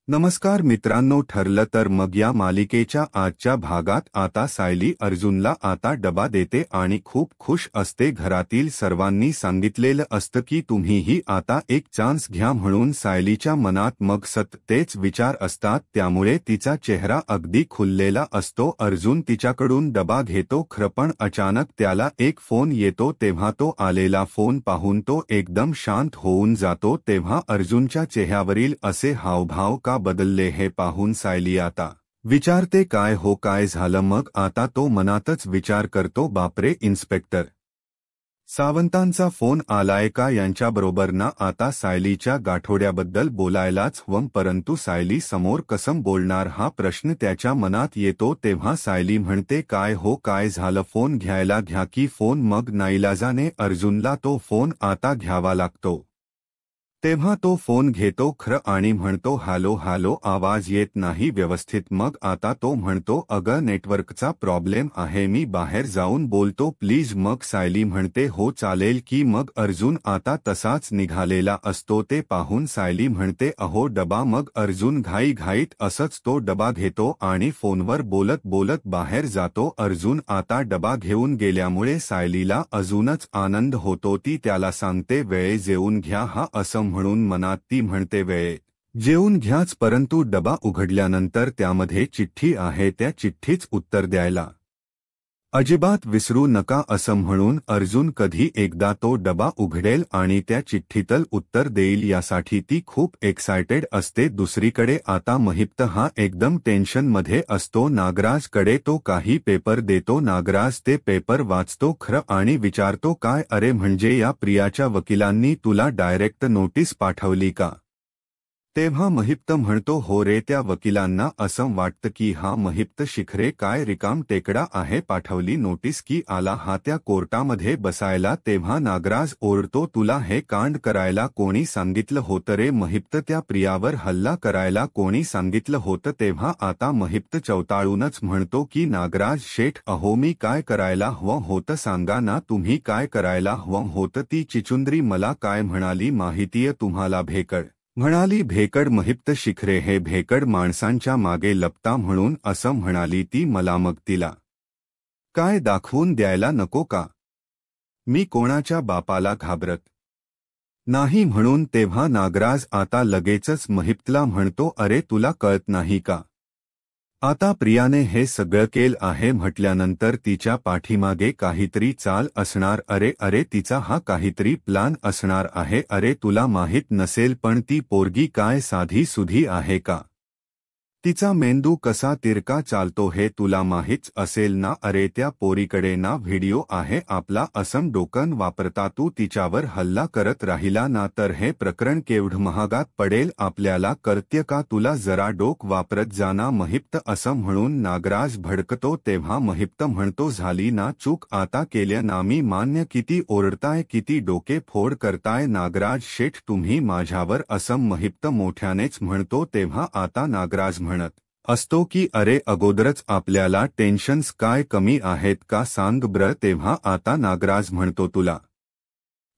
नमस्कार मित्रांनो, ठरलं तर मग या मालिकेच्या आजच्या भागात आता सायली अर्जुनला आता डबा देते आणि खूप खुश असते. घरातील सर्वांनी सांगितलेलं असतं की तुम्हीही आता एक चान्स घ्या म्हणून सायलीच्या मनात मग तेच विचार असतात, त्यामुळे तिचा चेहरा अगदी खुललेला असतो. अर्जुन तिच्याकडून डबा घेतो खरं, पण अचानक त्याला एक फोन येतो. तेव्हा तो आलेला फोन पाहून तो एकदम शांत होऊन जातो. तेव्हा अर्जुनच्या चेहऱ्यावरील असे हावभाव का बदलले हे पाहून सायली आता विचारते, काय झालं. मग आता तो मनातच विचार करतो, बापरे, इन्स्पेक्टर सावंतांचा फोन आलाय का यांच्याबरोबर ना. आता सायलीच्या गाठोड्याबद्दल बोलायलाच हवं, परंतु सायली समोर कसं बोलणार हा प्रश्न त्याच्या मनात येतो. तेव्हा सायली म्हणते, काय झालं, फोन घ्यायला घ्या की फोन. मग नाईलाजाने अर्जुनला तो फोन आता घ्यावा लागतो. तेव्हा तो फोन घेतो खरं आणि म्हणतो, हॅलो हॅलो, आवाज येत नाही व्यवस्थित. मग आता तो म्हणतो, अगं नेटवर्कचा प्रॉब्लेम आहे, मी बाहेर जाऊन बोलतो प्लीज. मग सायली म्हणते, हो चालेल की. मग अर्जुन आता तसाच निघालेला असतो. ते पाहून सायली म्हणते, अहो डबा. मग अर्जुन घाईघाईत असंच तो डबा घेतो आणि फोनवर बोलत बोलत बाहेर जातो. अर्जुन आता डबा घेऊन गेल्यामुळे सायलीला अजूनच आनंद होतो. ती त्याला सांगते, वेळे जेवून घ्या हा, असं म्हणून मनात ती म्हणते, वेळे जेवून घ्याच, परंतु डबा उघडल्यानंतर त्यामध्ये चिठ्ठी आहे. त्या चिठ्ठीच उत्तर द्यायला अजिबात विसरू नका असं म्हणून अर्जुन कधी एकदा तो डबा उघडेल आणि त्या चिठ्ठीतलं उत्तर देईल यासाठी ती खूप एक्सायटेड असते. दुसरीकडे आता महिप्त हा एकदम टेन्शनमध्ये असतो. नागराजकडे तो काही पेपर देतो. नागराज ते पेपर वाचतो खरं आणि विचारतो, काय अरे, म्हणजे या प्रियाच्या वकिलांनी तुला डायरेक्ट नोटीस पाठवली का. तेव्हा महिप्त म्हणतो, हो रे, त्या वकिलांना असं वाटतं की हा महिप्त शिखरे काय रिकाम टेकडा आहे, पाठवली नोटीस की आला हा त्या कोर्टामध्ये बसायला. तेव्हा नागराज ओरडतो, तुला हे कांड करायला कोणी सांगितलं होतं रे. महिप्त, त्या प्रियावर हल्ला करायला कोणी सांगितलं होतं. तेव्हा आता महिप्त चवताळूनच म्हणतो की नागराज शेठ, अहो मी काय करायला हवं होतं सांगा ना, तुम्ही काय करायला हवं होतं. ती चिचुंद्री मला काय म्हणाली माहितीये तुम्हाला, भेकड म्हणाली. भेकड, महिप्त, शिखरे हे भेकड माणसांच्या मागे लपता म्हणून असं म्हणाली ती मला. मग तिला काय दाखवून द्यायला नको का, मी कोणाच्या बापाला घाबरत नाही म्हणून. तेव्हा नागराज आता लगेचच महिप्तला म्हणतो, अरे तुला कळत नाही का, आता प्रियाने हे सगळं केलं आहे म्हटल्यानंतर तिच्या पाठीमागे काहीतरी चाल असणार. अरे अरे, तिचा हा काहीतरी प्लान असणार आहे. अरे तुला माहीत नसेल पण ती पोरगी काय साधी सुधी आहे का, तिचा मेंदू कसा तिरका चालतो हे तुला माहीत असेल ना. अरे त्या पोरीकडे ना व्हिडिओ आहे आपला, असं डोकं वापरता तू तिच्यावर हल्ला करत राहिला ना तर हे प्रकरण केवढं महागात पडेल आपल्याला, कळतं का तुला, जरा डोक वापरत जाना. महिप्त असं म्हणून नागराज भडकतो. तेव्हा महिप्त म्हणतो, झाली ना चूक, आता केलं ना मी मान्य. किती ओरडताय, किती डोके फोड करताय नागराज शेठ तुम्ही माझ्यावर, असं महिप्त मोठ्यानेच म्हणतो. तेव्हा आता नागराज म्हणत असतो की अरे अगोदरच आपल्याला टेन्शन्स काय कमी आहेत का सांग ब्र. तेव्हा आता नागराज म्हणतो, तुला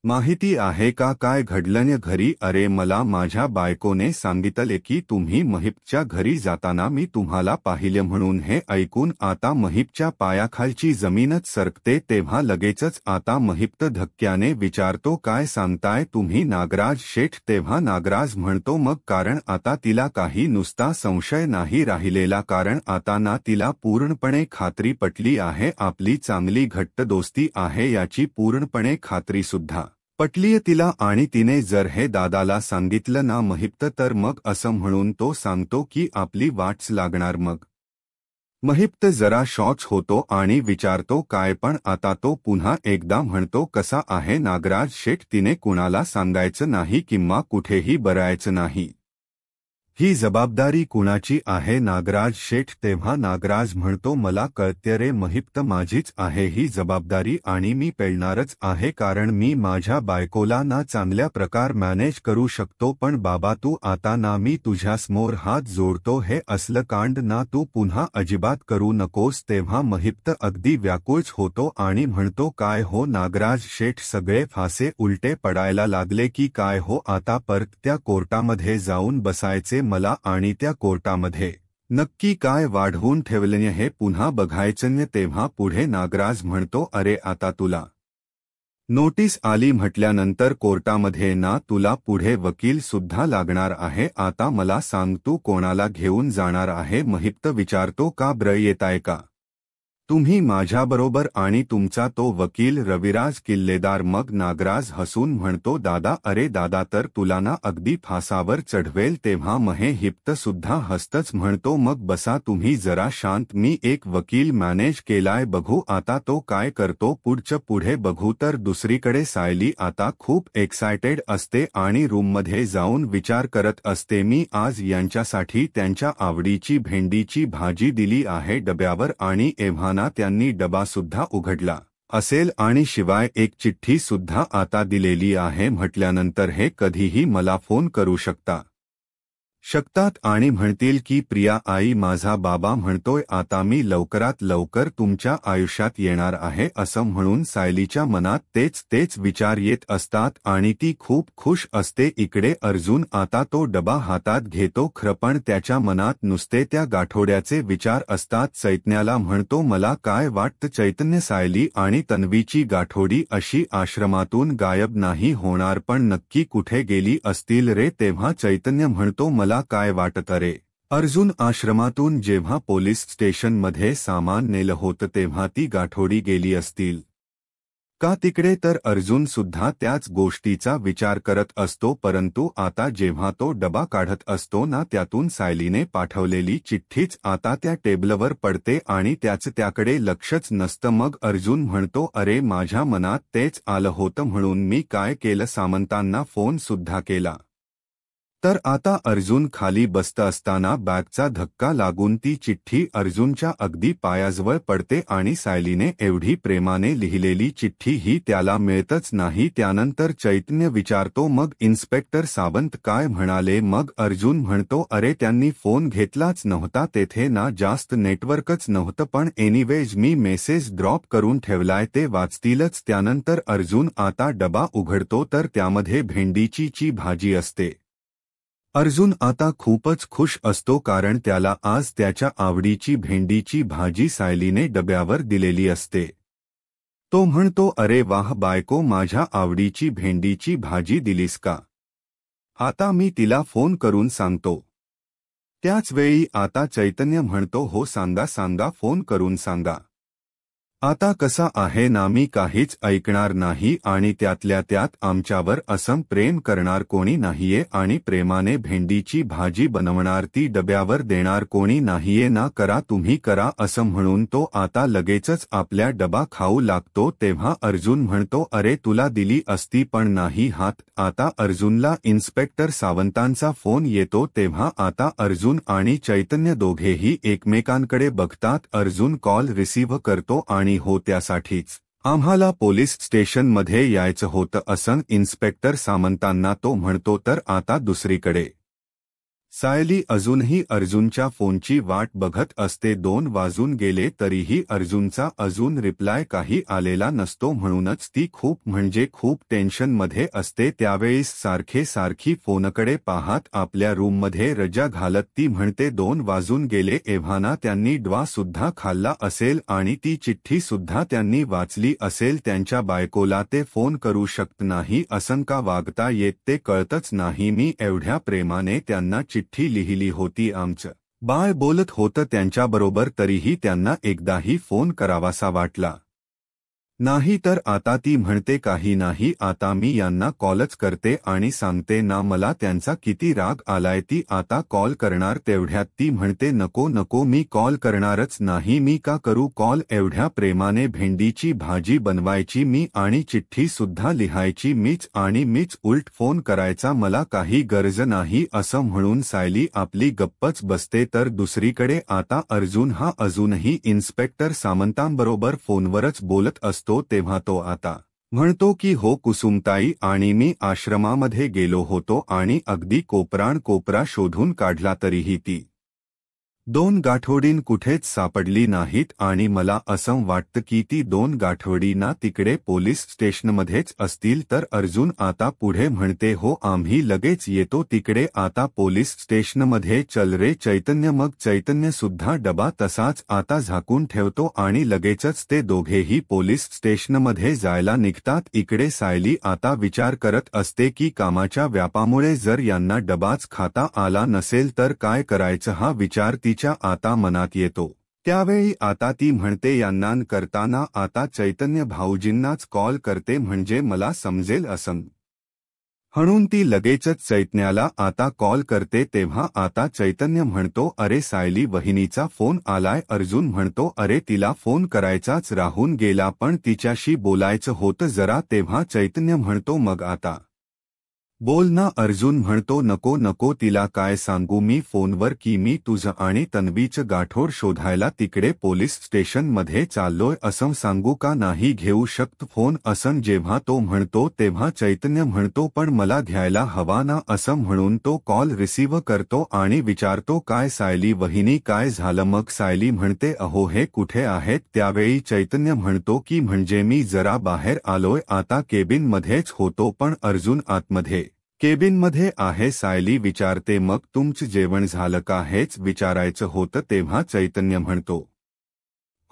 माहिती आहे का काय घडलं घरी. अरे मला माझ्या बायकोने सांगितले की तुम्ही महिप्तच्या घरी जाताना मी तुम्हाला पाहिलं म्हणून. हे ऐकून आता महिप्तच्या पायाखालची जमीनच सरकते. तेव्हा लगेचच आता महिप्त धक्क्याने विचारतो, काय सांगताय तुम्ही नागराज शेठ. तेव्हा नागराज म्हणतो, मग कारण आता तिला काही नुसता संशय नाही राहिलेला, कारण आता ना तिला पूर्णपणे खात्री पटली आहे, आपली चांगली घट्ट दोस्ती आहे याची पूर्णपणे खात्री सुद्धा पटलीय तिला. आणि तिने जर हे दादाला सांगितलं ना महिप्त, तर मग असं म्हणून तो सांगतो की आपली वाटच लागणार. मग महिप्त जरा शॉच होतो आणि विचारतो, काय, पण आता तो पुन्हा एकदा म्हणतो, कसा आहे नागराज शेठ, तिने कुणाला सांगायचं नाही किंवा कुठेही बरायचं नाही, ही जबाबदारी कुणाची आहे नागराज शेठ. तेव्हा नागराज म्हणतो, मला कळते रे महिप्त, माझीच आहे ही जबाबदारी आणि मी पेलणारच आहे, कारण मी माझ्या बायकोला ना चांगल्या प्रकार मॅनेज करू शकतो. पण बाबा तू आता ना, मी तुझ्यासमोर हात जोडतो, हे असलं कांड ना तू पुन्हा अजिबात करू नकोस. तेव्हा महिप्त अगदी व्याकुळच होतो आणि म्हणतो, काय हो नागराज शेठ, सगळे फासे उलटे पडायला लागले की काय हो, आता परत त्या कोर्टामध्ये जाऊन बसायचे मला आणि त्या कोर्टामध्ये नक्की काय वाढवून ठेवलं हे पुन्हा बघायचं. तेव्हा पुढे नागराज म्हणतो, अरे आता तुला नोटीस आली म्हटल्यानंतर कोर्टामध्ये ना तुला पुढे वकील सुद्धा लागणार आहे. आता मला सांग तू कोणाला घेऊन जाणार आहे. महिप्त विचारतो, का ब्र येताय का तुम्ही माझ्याबरोबर आणि तुमचा तो वकील रविराज किल्लेदार. मग नागराज हसून म्हणतो, दादा अरे दादा तर तुला ना अगदी फासावर चढवेल. तेव्हा महिप्त सुद्धा हसतच म्हणतो, मग बसा तुम्ही जरा शांत, मी एक वकील मॅनेज केलाय, बघू आता तो काय करतो. पुढे बघू. तर दुसरीकडे सायली आता खूप एक्सायटेड असते आणि रूममध्ये जाऊन विचार करत असते, मी आज यांच्यासाठी त्यांच्या आवडीची भेंडीची भाजी दिली आहे डब्यावर आणि एव्हाना त्यांनी डबा सुद्धा उघडला असेल आणि शिवाय एक चिठ्ठी सुद्धा आता दिलेली आहे म्हटल्यानंतर हे कधीही मला फोन करू शकतात आणि म्हणतील की प्रिया आई माझा बाबा म्हणतोय आता मी लवकरात लवकर तुमच्या आयुष्यात येणार आहे असं म्हणून सायलीच्या मनात तेच विचार येत असतात आणि ती खूप खुश असते. इकडे अर्जुन आता तो डबा हातात घेतो, खरं पण त्याच्या मनात नुसते त्या गाठोड्याचे विचार असतात. चैतन्याला म्हणतो, मला काय वाटतं चैतन्य, सायली आणि तन्वीची गाठोडी अशी आश्रमातून गायब नाही होणार, पण नक्की कुठे गेली असतील रे. तेव्हा चैतन्य म्हणतो, मला काय वाटत रे. अर्जुन आश्रमातून जेव्हा पोलीस स्टेशनमध्ये सामान नेलं होतं तेव्हा ती गाठोडी गेली असतील का तिकडे. तर अर्जुन सुद्धा त्याच गोष्टीचा विचार करत असतो. परंतु आता जेव्हा तो डबा काढत असतो ना त्यातून सायलीने पाठवलेली चिठ्ठीच आता त्या टेबलवर पडते आणि त्याकडे लक्षच नसतं. मग अर्जुन म्हणतो, अरे माझ्या मनात तेच आलं होतं म्हणून मी काय केलं, सामंतांना फोन सुद्धा केला. तर आता अर्जुन खाली बसत असताना बॅगचा धक्का लागून ती चिठ्ठी अर्जुनच्या अगदी पायाजवळ पडते आणि सायलीने एवढी प्रेमाने लिहिलेली चिठ्ठी ही त्याला मिळतच नाही. त्यानंतर चैतन्य विचारतो, मग इन्स्पेक्टर सावंत काय म्हणाले. मग अर्जुन म्हणतो, अरे त्यांनी फोन घेतलाच नव्हता, तेथे ना जास्त नेटवर्कच नव्हतं, पण एनिवेज मी मेसेज ड्रॉप करून ठेवलाय, ते वाचतीलच. त्यानंतर अर्जुन आता डबा उघडतो तर त्यामध्ये भेंडीची भाजी असते. अर्जुन आता खूपच खुश असतो कारण त्याला आज त्याच्या आवडीची भेंडीची भाजी सायलीने डब्यावर दिलेली असते. तो म्हणतो, अरे वाह बायको, माझ्या आवडीची भेंडीची भाजी दिलीस का, आता मी तिला फोन करून सांगतो. त्याच वेळी आता चैतन्य म्हणतो, हो सांगा फोन करून सांगा. आता कसा आहे ना, मी काहीच ऐकणार नाही आणि त्यातल्या त्यात आमच्यावर असं प्रेम करणार कोणी नाहीये आणि प्रेमाने भेंडीची भाजी बनवणार ती डब्यावर देणार कोणी नाहीये ना, करा तुम्ही करा असं म्हणून तो आता लगेचच आपल्या डबा खाऊ लागतो. तेव्हा अर्जुन म्हणतो, अरे तुला दिली असती पण नाही हात. आता अर्जुनला इन्स्पेक्टर सावंतांचा फोन येतो. तेव्हा आता अर्जुन आणि चैतन्य दोघेही एकमेकांकडे बघतात. अर्जुन कॉल रिसीव्ह करतो आणि हो त्यासाठीच आम्हाला पोलीस स्टेशनमध्ये यायचं होतं असं इन्स्पेक्टर सामंतांना तो म्हणतो. तर आता दुसरीकडे सायली अजूनही अर्जुनच्या फोनची वाट बघत असते. 2 वाजून गेले तरीही अर्जुनचा अजून रिप्लाय काही आलेला नसतो, म्हणूनच ती खूप टेन्शनमध्ये असते. त्यावेळेस सारखी फोनकडे पाहत आपल्या रूममध्ये रजा घालत ती म्हणते, 2 वाजून गेले, एव्हाना त्यांनी डबा सुद्धा खाल्ला असेल आणि ती चिठ्ठी सुद्धा त्यांनी वाचली असेल. त्यांच्या बायकोला ते फोन करू शकत नाही असं का वागता येत ते कळतच नाही. मी एवढ्या प्रेमाने त्यांना चिठ्ठी लिहिली होती, आमचं बाळ बोलत होतं त्यांच्याबरोबर, तरीही त्यांना एकदाही फोन करावासा वाटला नाही. तर आता ती म्हणते, काही नाही, आता मी यांना कॉलच करते आणि सांगते ना मला त्यांचा किती राग आलाय. ती आता कॉल करणार. तेवढ्यात ती म्हणते, नको मी कॉल करणारच नाही. मी का करू कॉल, एवढ्या प्रेमाने भेंडीची भाजी बनवायची मी आणि चिठ्ठी सुद्धा लिहायची मीच उलट फोन करायचा मला काही गरज नाही असं म्हणून सायली आपली गप्पच बसते. तर दुसरीकडे आता अर्जुन हा अजूनही इन्स्पेक्टर सामंतांबरोबर फोनवरच बोलत असतो. तेव्हा तो आता म्हणतो की हो कुसुमताई, आणि मी आश्रमामध्ये गेलो होतो आणि अगदी कोपरा शोधून काढला तरीही ती 2 गाठोडीन कुठेच सापडली नाहीत आणि मला असं वाटतं की ती 2 गाठोडी ना तिकडे पोलीस स्टेशनमध्येच असतील. तर अर्जुन आता पुढे म्हणते, हो आम्ही लगेच येतो तिकडे. आता पोलीस स्टेशनमध्ये चल रे चैतन्य. मग चैतन्य सुद्धा डबा तसाच आता झाकून ठेवतो आणि लगेचच ते दोघेही पोलीस स्टेशनमध्ये जायला निघतात. इकडे सायली आता विचार करत असते की कामाच्या व्यापामुळे जर यांना डबाच खाता आला नसेल तर काय करायचं हा विचार तिच्या आता मनात येतो. त्यावेळी आता ती म्हणते यांना करताना आता चैतन्य भाऊजींनाच कॉल करते म्हणजे मला समजेल असं म्हणून ती लगेचच चैतन्याला आता कॉल करते. तेव्हा आता चैतन्य म्हणतो, अरे सायली वहिनीचा फोन आलाय. अर्जुन म्हणतो, अरे तिला फोन करायचाच राहून गेला पण तिच्याशी बोलायचं होतं जरा. तेव्हा चैतन्य म्हणतो, मग आता बोल ना. अर्जुन म्हणतो, नको नको तिला काय सांगू मी फोनवर की मी तुझं आणि तन्वीचं गाठोड शोधायला तिकडे पोलीस स्टेशनमध्ये चाललोय असं सांगू का. नाही घेऊ शकत फोन असं जेव्हा तो म्हणतो तेव्हा चैतन्य म्हणतो, पण मला घ्यायला हवा ना असं म्हणून तो कॉल रिसीव्ह करतो आणि विचारतो, काय सायली वहिनी काय झालं. मग सायली म्हणते, अहो हे कुठे आहेत. त्यावेळी चैतन्य म्हणतो की म्हणजे मी जरा बाहेर आलोय आता केबिनमध्येच होतो. पण अर्जुन आतमध्ये केबिनमध्ये आहे. सायली विचारते, मग तुमचं जेवण झालं का हेच विचारायचं होतं. तेव्हा चैतन्य म्हणतो,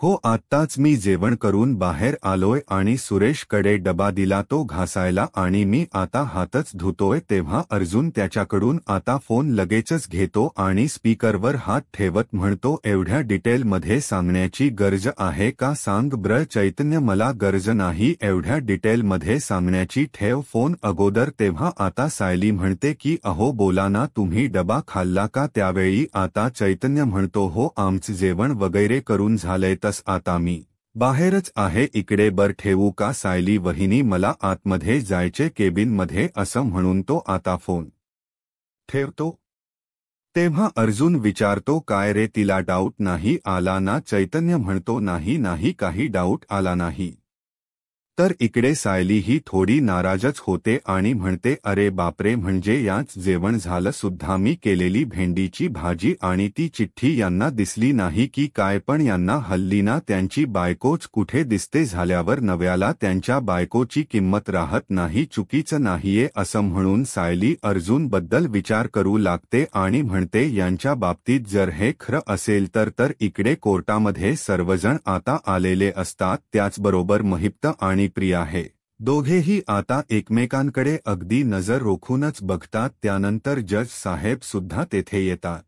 हो आत्ताच मी जेवण करून बाहेर आलोय आणि सुरेशकडे डबा दिला तो घासायला आणि मी आता हातच धुतोय. तेव्हा अर्जुन त्याच्याकडून आता फोन लगेचच घेतो आणि स्पीकरवर हात ठेवत म्हणतो, एवढ्या डिटेलमध्ये सांगण्याची गरज आहे का. सांग ब्र. चैतन्य, मला गरज नाही एवढ्या डिटेलमध्ये सांगण्याची, ठेव फोन अगोदर. तेव्हा आता सायली म्हणते की अहो बोला ना तुम्ही डबा खाल्ला का. त्यावेळी आता चैतन्य म्हणतो, हो आमचं जेवण वगैरे करून झालंय तस आता मी बाहेरच आहे इकडे बर ठेवू का. सायली वहिनी मला आतमध्ये जायचे केबिनमध्ये असं म्हणून तो आता फोन ठेवतो. तेव्हा अर्जुन विचारतो, काय रे तिला डाऊट नाही आला ना. चैतन्य म्हणतो, नाही नाही काही डाऊट आला नाही. तर इकडे सायली ही थोडी नाराजच होते आणि म्हणते, अरे बापरे म्हणजे याच जेवण झालं सुद्धा. मी केलेली भेंडीची भाजी आणि ती चिठ्ठी यांना दिसली नाही की काय. पण यांना हल्ली ना त्यांची बायकोच कुठे दिसते. झाल्यावर नव्याला त्यांच्या बायकोची किंमत राहत नाही. चुकीचं नाहीये असं म्हणून सायली अर्जुन बद्दल विचार करू लागते आणि म्हणते, यांच्या बाबतीत जर हे खरं असेल तर इकडे कोर्टामध्ये सर्वजण आता आलेले असतात. त्याचबरोबर महिप्त आणि प्रिया हे दोघेही आता एकमेकांकडे अगदी नजर रोखूनच बघतात. त्यानंतर जज साहेब सुद्धा तेथे येतात.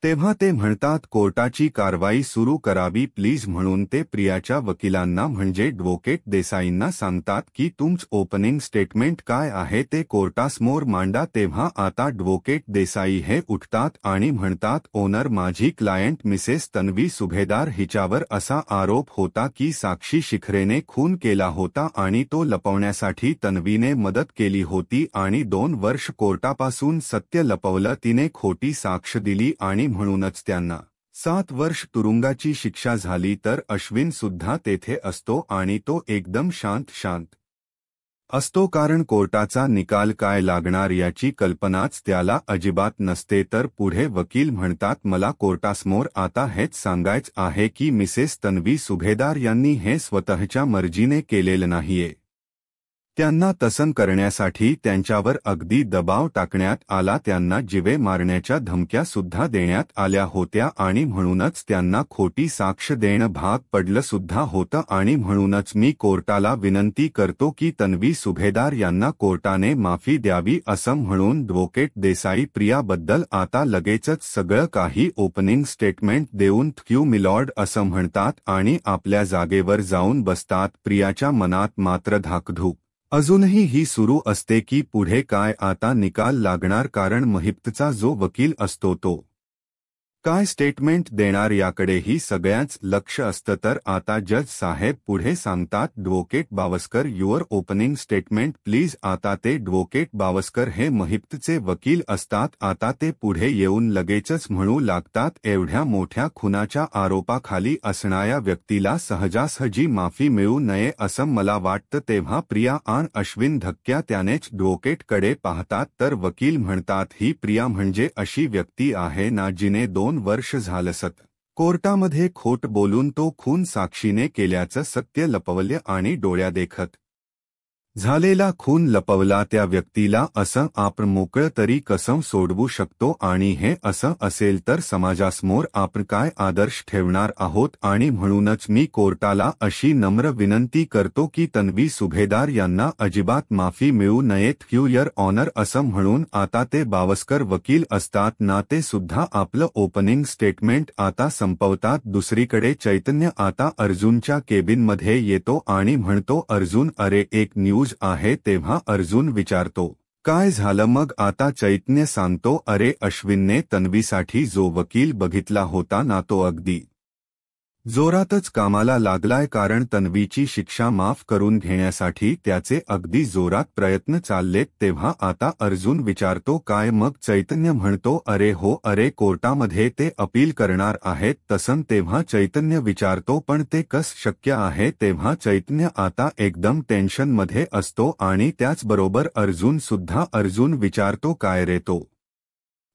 तेव्हा ते म्हणतात, कोर्टाची कारवाई सुरू करावी प्लीज. म्हणून ते प्रियाच्या वकिलांना म्हणजे ॲडव्होकेट देसाईंना सांगतात की तुमचं ओपनिंग स्टेटमेंट काय आहे ते कोर्टासमोर मांडा. तेव्हा आता ॲडव्होकेट देसाई हे उठतात आणि म्हणतात, ओनर माझी क्लायंट मिसेस तन्वी सुभेदार हिच्यावर असा आरोप होता की साक्षी शिखरेने खून केला होता आणि तो लपवण्यासाठी तन्वीने मदत केली होती आणि 2 वर्ष कोर्टापासून सत्य लपवलं. तिने खोटी साक्ष दिली आणि म्हणूनच त्यांना 7 वर्ष तुरुंगाची शिक्षा झाली. तर अश्विन सुद्धा तेथे असतो आणि तो एकदम शांत असतो कारण कोर्टाचा निकाल काय लागणार याची कल्पनाच त्याला अजिबात नसते. तर पुढे वकील म्हणतात, मला कोर्टासमोर आता हेच सांगायचं आहे की मिसेस तन्वी सुभेदार यांनी हे स्वतःच्या मर्जीने केलेलं नाहीये. त्यांना तसं करण्यासाठी त्यांच्यावर अगदी दबाव टाकण्यात आला. त्यांना जीवे मारण्याच्या धमक्या सुद्धा देण्यात आल्या होत्या आणि म्हणूनच त्यांना खोटी साक्ष देणं भाग पडलं सुद्धा होतं. आणि म्हणूनच मी कोर्टाला विनंती करतो की तन्वी सुभेदार यांना कोर्टाने माफी द्यावी असं म्हणून ॲडव्होकेट देसाई प्रियाबद्दल आता लगेचच सगळं काही ओपनिंग स्टेटमेंट देऊन थँक्यू मिलॉर्ड असं म्हणतात आणि आपल्या जागेवर जाऊन बसतात. प्रियाच्या मनात मात्र धाकधूक अजूनही ही सुरू असते की पुढे काय आता निकाल लागणार. कारण महिप्तचा जो वकील असतो तो काय स्टेटमेंट देणार याकडेही सगळ्यांच लक्ष असतं. तर आता जज साहेब पुढे सांगतात, advocate Bawaskar your opening statement please. आता ते ॲडव्होकेट बावस्कर हे महिप्तचे वकील असतात. आता ते पुढे येऊन लगेचच म्हणू लागतात, एवढ्या मोठ्या खुनाच्या आरोपाखाली असणाऱ्या व्यक्तीला सहजासहजी माफी मिळू नये असं मला वाटतं. तेव्हा प्रिया आणि अश्विन धक्क्या त्यानेच ॲडव्होकेटकडे पाहतात. तर वकील म्हणतात, ही प्रिया म्हणजे अशी व्यक्ती आहे ना जिने 2 2 वर्ष झालंसत कोर्टामध्ये खोट बोलून तो खून साक्षीने केल्याचं सत्य लपवले आणि डोळ्यादेखत झालेला खून लपवला त्या व्यक्तीला असं आपण मोकळं तरी कसं सोडवू शकतो आणि हे असं असेल तर समाजासमोर आपण काय आदर्श ठेवणार आहोत आणि म्हणूनच मी कोर्टाला अशी नम्र विनंती करतो की तन्वी सुभेदार यांना अजिबात माफी मिळू नयेत युअर ऑनर असं म्हणून आता ते बावस्कर वकील असतात ना ते सुद्धा आपलं ओपनिंग स्टेटमेंट आता संपवतात दुसरीकडे चैतन्य आता अर्जुनच्या केबिनमध्ये येतो आणि म्हणतो अर्जुन अरे एक न्यूज आहे तेव्हा अर्जुन विचारतो काय झालं मग आता चैतन्य सांगतो अरे अश्विनने तन्वीसाठी जो वकील बघितला होता ना तो अगदी जोरातच कामाला लागलाय कारण तन्वीची शिक्षा माफ करून घेण्यासाठी त्याचे अगदी जोरात प्रयत्न चाललेत तेव्हा आता अर्जुन विचारतो काय मग चैतन्य म्हणतो अरे हो अरे कोर्टामध्ये ते अपील करणार आहेत तसं तेव्हा चैतन्य विचारतो पण ते कस शक्य आहे तेव्हा चैतन्य आता एकदम टेन्शनमध्ये असतो आणि त्याचबरोबर अर्जुन सुद्धा अर्जुन विचारतो काय रे तो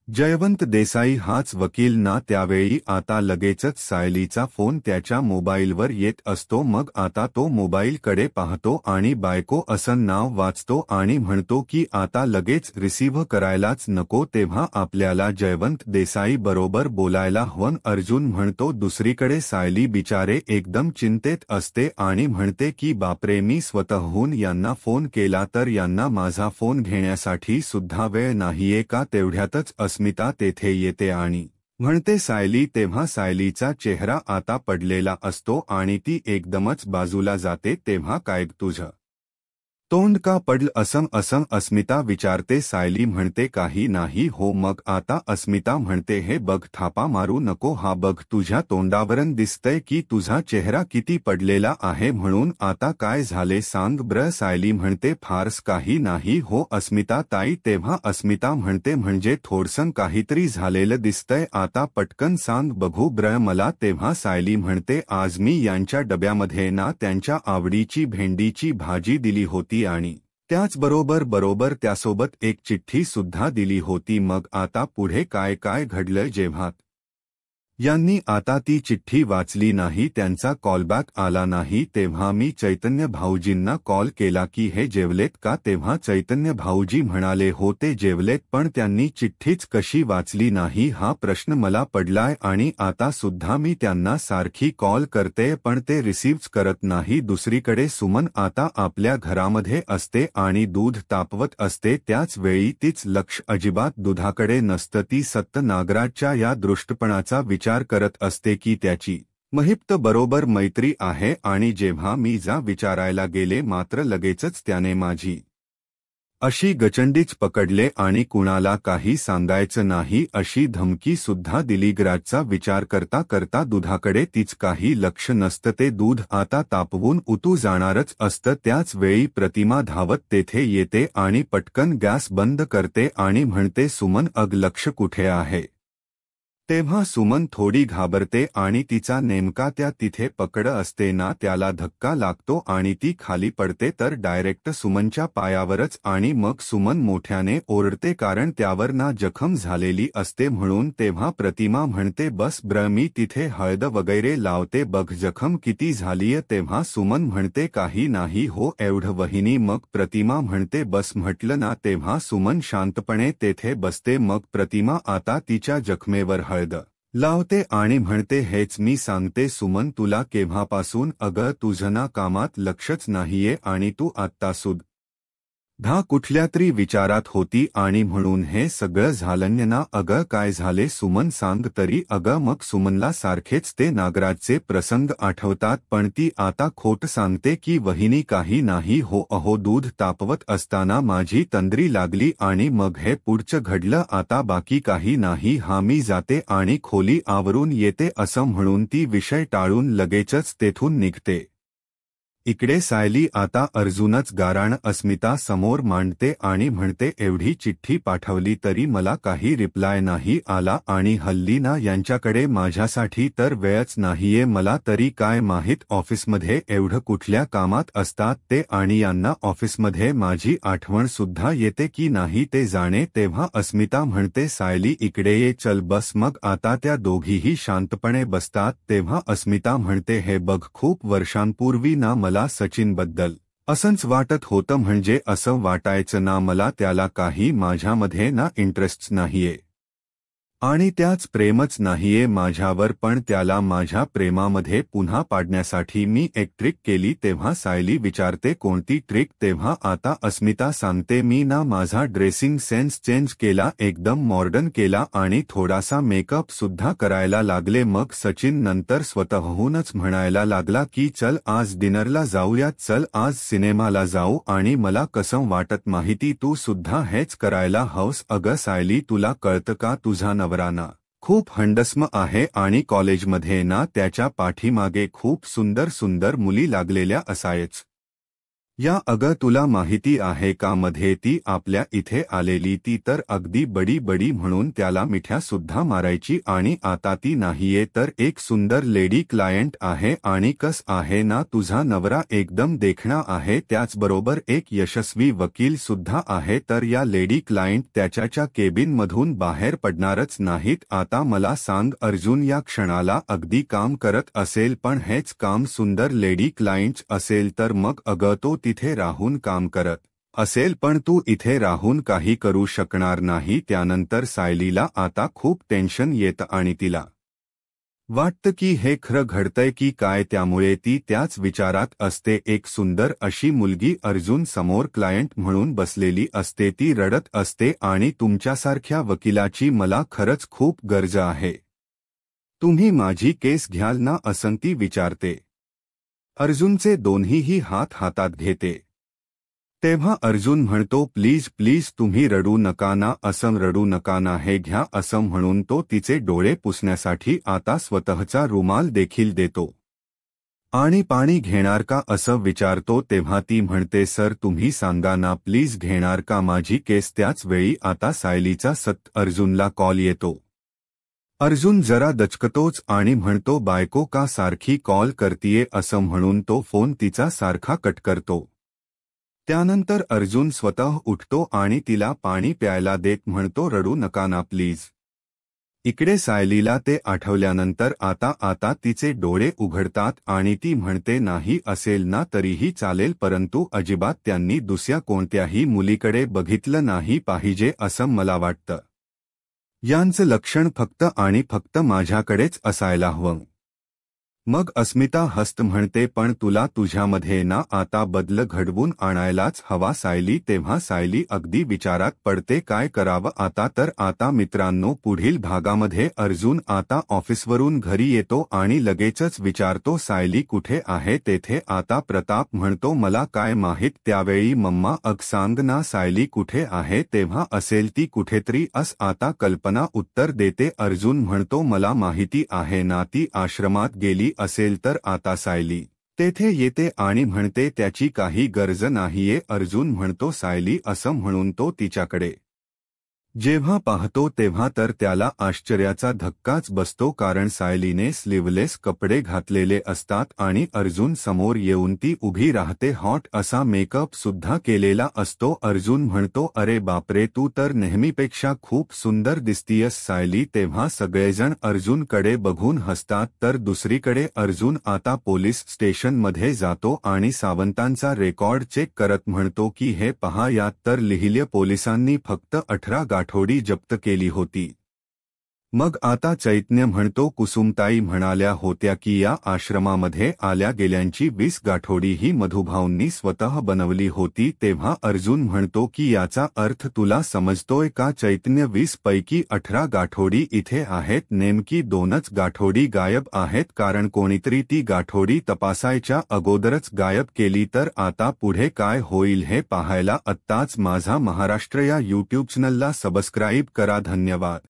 जयवंत देसाई हाच वकील ना त्यावेळी आता लगेचच सायलीचा फोन त्याच्या मोबाईलवर येत असतो मग आता तो मोबाईलकडे पाहतो आणि बायको असं नाव वाचतो आणि म्हणतो की आता लगेच रिसीव्ह करायलाच नको तेव्हा आपल्याला जयवंत देसाई बरोबर बोलायला हवं अर्जुन म्हणतो दुसरीकडे सायली बिचारे एकदम चिंतेत असते आणि म्हणते की बापरे मी स्वतःहून यांना फोन केला तर यांना माझा फोन घेण्यासाठी सुद्धा वेळ नाहीये का तेवढ्यातच अस्मिता तेथे येते आणि म्हणते सायली तेव्हा सायलीचा चेहरा आता पडलेला असतो आणि ती एकदमच बाजूला जाते तेव्हा काय तुझं तोंड का पडलं असं अस्मिता विचारते सायली म्हणते काही नाही हो मग आता अस्मिता म्हणते हे बघ थापा मारू नको हा बघ तुझ्या तोंडावरून दिसतंय की तुझा चेहरा किती पडलेला आहे म्हणून आता काय झाले सांग ब्र सायली म्हणते फारस काही नाही हो अस्मिता ताई तेव्हा अस्मिता म्हणते म्हणजे थोडसं काहीतरी झालेलं दिसतंय आता पटकन सांग बघू ब्र मला तेव्हा सायली म्हणते आज मी यांच्या डब्यामध्ये ना त्यांच्या आवडीची भेंडीची भाजी दिली होती आणि त्याचबरोबर त्यासोबत एक चिठ्ठी सुद्धा दिली होती मग आता पुढे काय काय घडलं जेव्हा यांनी आता ती चिठ्ठी वाचली नाही त्यांचा कॉलबॅक आला नाही तेव्हा मी चैतन्य भाऊजींना कॉल केला की हे जेवलेत का तेव्हा चैतन्य भाऊजी म्हणाले हो ते जेवलेत पण त्यांनी चिठ्ठीच कशी वाचली नाही हा प्रश्न मला पडलाय आणि आता सुद्धा मी त्यांना सारखी कॉल करते पण ते रिसीव्ह करत नाही दुसरीकडे सुमन आता आपल्या घरामध्ये असते आणि दूध तापवत असते त्याच वेळी तीच लक्ष अजिबात दुधाकडे नसतं ती सत्य नागराजच्या या दृष्टपणाचा विचार करत असते की त्याची महिप्त बरोबर मैत्री आहे आणि जेव्हा मी जा विचारायला गेले मात्र लगेचच त्याने माझी अशी गचंडीच पकडले आणि कुणाला काही सांगायचं नाही अशी धमकी सुद्धा दिली ग्राजचा विचार करता करता दुधाकडे तीच काही लक्ष नसतं ते दूध आता तापवून उतू जाणारच असतं त्याच वेळी प्रतिमा धावत तेथे येते आणि पटकन गॅस बंद करते आणि म्हणते सुमन अग लक्ष कुठे आहे तेव्हा सुमन थोडी घाबरते आणि तिचा नेमका त्या तिथे पकड असते ना त्याला धक्का लागतो आणि ती खाली पडते तर डायरेक्ट सुमनच्या पायावरच आणि मग सुमन मोठ्याने ओरडते कारण त्यावर ना जखम झालेली असते म्हणून तेव्हा प्रतिमा म्हणते बस ब्र मी तिथे हळद वगैरे लावते बघ जखम किती झालीय तेव्हा सुमन म्हणते काही नाही हो एवढं वहिनी मग प्रतिमा म्हणते बस म्हटलं ना तेव्हा सुमन शांतपणे तेथे बसते मग प्रतिमा आता तिच्या जखमेवर हळद लावते आणि म्हणते हेच मी सांगते सुमन तुला केव्हापासून अगं तुझं ना कामात लक्षच नाहीये आणि तू आत्ता सुद्धा कुठल्या तरी विचारात होती आणि म्हणून हे सगळं झालं ना अगं काय झाले सुमन सांग तरी अगं मग सुमनला सारखेच ते नागराजचे प्रसंग आठवतात पण ती आता खोट सांगते की वहिनी काही नाही हो अहो दूध तापवत असताना माझी तंद्री लागली आणि मग हे पुढचं घडलं आता बाकी काही नाही हा मी जाते आणि खोली आवरून येते असं म्हणून ती विषय टाळून लगेचच तेथून निघते इकडे सायली आता अर्जुनच गाराण अस्मिता समोर मांडते आणि म्हणते एवढी चिठ्ठी पाठवली तरी मला काही रिप्लाय नाही आला आणि हल्ली ना यांच्याकडे माझ्यासाठी तर वेळच नाहीये मला तरी काय माहित ऑफिसमध्ये एवढं कुठल्या कामात असतात ते आणि यांना ऑफिसमध्ये माझी आठवण सुद्धा येते की नाही ते जाणे तेव्हा अस्मिता म्हणते सायली इकडे ये चल बस मग आता त्या दोघीही शांतपणे बसतात तेव्हा अस्मिता म्हणते हे बघ खूप वर्षांपूर्वी ना मला सचिनबद्दल असंच वाटत होतं म्हणजे असं वाटायचं ना मला त्याला काही माझ्यामध्ये ना इंटरेस्ट नाहीये आणि त्याच प्रेमच नाहीये माझ्यावर पण त्याला माझ्या प्रेमामध्ये पुन्हा पाडण्यासाठी मी एक ट्रिक केली तेव्हा सायली विचारते कोणती ट्रिक तेव्हा आता अस्मिता सांगते मी ना माझा ड्रेसिंग सेन्स चेंज केला एकदम मॉडर्न केला आणि थोडासा मेकअप सुद्धा करायला लागले मग सचिन नंतर स्वतःहूनच म्हणायला लागला की चल आज डिनरला जाऊया चल आज सिनेमाला जाऊ आणि मला कसं वाटत माहिती तू सुद्धा हेच करायला हवंस अगं सायली तुला कळतं का तुझा नवरा ना खूप हंडसम आहे आणि कॉलेजमध्ये ना त्याच्या पाठीमागे खूप सुंदर सुंदर मुली लागलेल्या असायच या अगं तुला माहिती आहे का मध्ये ती आपल्या इथे आलेली ती तर अगदी बडी बडी म्हणून त्याला मिठ्या सुद्धा मारायची आणि आता ती नाहीये तर एक सुंदर लेडी क्लायंट आहे आणि कस आहे ना तुझा नवरा एकदम देखणा आहे त्याचबरोबर एक यशस्वी वकील सुद्धा आहे तर या लेडी क्लायंट त्याच्या केबिनमधून बाहेर पडणारच नाहीत आता मला सांग अर्जुन या क्षणाला अगदी काम करत असेल पण हेच काम सुंदर लेडी क्लायंट्स असेल तर मग अगं तो तिथे राहून काम करत असेल पण तू इथे राहून काही करू शकणार नाही त्यानंतर सायलीला आता खूप टेन्शन येतं आणि तिला वाटतं की हे खरं घडतंय की काय त्यामुळे ती त्याच विचारात असते एक सुंदर अशी मुलगी अर्जुन समोर क्लायंट म्हणून बसलेली असते ती रडत असते आणि तुमच्यासारख्या वकिलाची मला खरंच खूप गरज आहे तुम्ही माझी केस घ्याल ना असं ती विचारते अर्जुनचे दोन्हीही हात हातात घेते तेव्हा अर्जुन म्हणतो प्लीज प्लीज तुम्ही रडू नका ना असं रडू नका ना हे घ्या असं म्हणून तो तिचे डोळे पुसण्यासाठी आता स्वतःचा रुमाल देखील देतो आणि पाणी घेणार का असं विचारतो तेव्हा ती म्हणते सर तुम्ही सांगा ना प्लीज घेणार का माझी केस त्याच वेळी आता सायलीचा अर्जुनला कॉल येतो अर्जुन जरा दचकतोच आणि म्हणतो बायको का सारखी कॉल करतीये असं म्हणून तो फोन तिचा सारखा कट करतो त्यानंतर अर्जुन स्वतः उठतो आणि तिला पाणी प्यायला देत म्हणतो रडू नका ना प्लीज इकडे सायलीला ते आठवल्यानंतर आता तिचे डोळे उघडतात आणि ती म्हणते नाही असेल ना तरीही चालेल परंतु अजिबात त्यांनी दुसऱ्या कोणत्याही मुलीकडे बघितलं नाही पाहिजे असं मला वाटतं यांचं लक्षण फक्त आणि फक्त माझ्याकडेच असायला हवं मग अस्मिता हस्त म्हणते पण तुला तुझ्यामध्ये ना आता बदल घडवून आणायलाच हवा सायली तेव्हा सायली अगदी विचारात पडते काय करावं आता तर आता मित्रांनो पुढील भागामध्ये अर्जुन आता ऑफिसवरून घरी येतो आणि लगेचच विचारतो सायली कुठे आहे तेथे आता प्रताप म्हणतो मला काय माहित त्यावेळी मम्मा सांग ना सायली कुठे आहे तेव्हा असेल ती कुठेतरी आता कल्पना उत्तर देते अर्जुन म्हणतो मला माहिती आहे ना ती आश्रमात गेली असेल तर आता सायली तेथे येते आणि म्हणते त्याची काही गरज नाहीये अर्जुन म्हणतो सायली असं म्हणून तो तिच्याकडे जेव्हा पाहतो तेव्हा तर त्याला आश्चर्याचा धक्काच बसतो कारण सायलीने स्लीवलेस कपडे घातलेले असतात आणि अर्जुन समोर येऊन ती उभी राहते हॉट असा मेकअप सुद्धा केलेला असतो अर्जुन म्हणतो अरे बापरे तू तर नेहमीपेक्षा खूप सुंदर दिसतीयस सायली तेव्हा सगळेजण अर्जुनकडे बघून हसतात तर दुसरीकडे अर्जुन आता पोलीस स्टेशनमध्ये जातो आणि सावंतांचा रेकॉर्ड चेक करत म्हणतो की हे पहा यात तर लिहिले पोलिसांनी फक्त 18 गाठोडी जप्त केली होती मग आता चैतन्य म्हणतो कुसुमताई म्हणाल्या होत्या की या आश्रमामध्ये आल्या गेल्यांची 20 गाठोडी ही मधुभाऊंनी स्वतः बनवली होती तेव्हा अर्जुन म्हणतो की याचा अर्थ तुला समजतोय का चैतन्य 20 पैकी 18 गाठोडी इथे आहेत नेमकी 2च गाठोडी गायब आहेत कारण कोणीतरी ती गाठोडी तपासायच्या अगोदरच गायब केली तर आता पुढे काय होईल हे पाहायला आत्ताच माझा महाराष्ट्र या यूट्यूब चॅनलला सबस्क्राईब करा धन्यवाद.